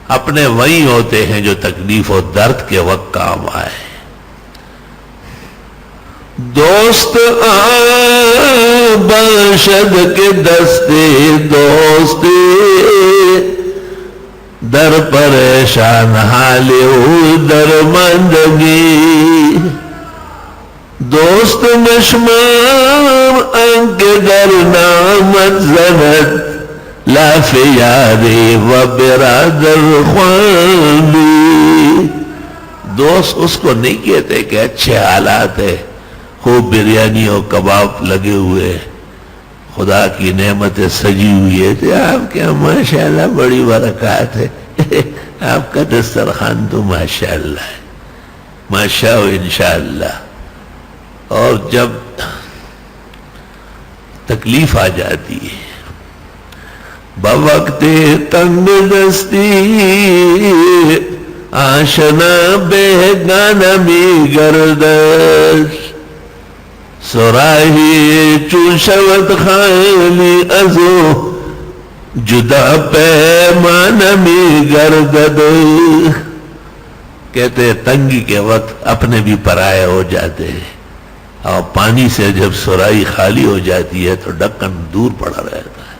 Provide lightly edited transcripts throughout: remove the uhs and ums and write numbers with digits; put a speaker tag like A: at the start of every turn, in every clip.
A: اپنے وہی ہوتے ہیں جو تکلیف و درد کے وقت کام آئے. دوست باشد کے دستے دوست در پریشان حال درماندگی. دوست مشمام انک در نامت زند لاف یاری و برادر خواندی. دوست اس کو نہیں کہتے کہ اچھے حالات ہے، خوب بریانی اور کباب لگے ہوئے، خدا کی نعمتیں سجی ہوئی ہے تو آپ کے ماشاءاللہ بڑی برکات ہے. آپ کا دسترخوان تو ماشاءاللہ ہے، ماشاء و انشاءاللہ. اور جب تکلیف آ جاتی ہے بوقت تنگ دستی آشنا بیگانہ می گردش سراہی چوشوت خالی ازو جدا پیمانہ می گردد. کہتے تنگی کے وقت اپنے بھی پرائے ہو جاتے ہیں، اور پانی سے جب سرائی خالی ہو جاتی ہے تو ڈھکن دور پڑا رہتا ہے،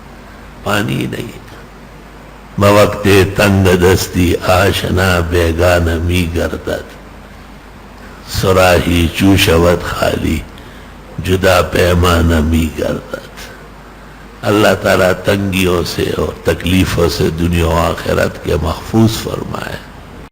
A: پانی ہی نہیں. بوقت تنگ دستی آشنا بیگانہ می گردد سراہی چوشوت خالی جدا پیمانہ می گردد. اللہ تعالیٰ تنگیوں سے اور تکلیفوں سے دنیا و آخرت کے محفوظ فرمائے.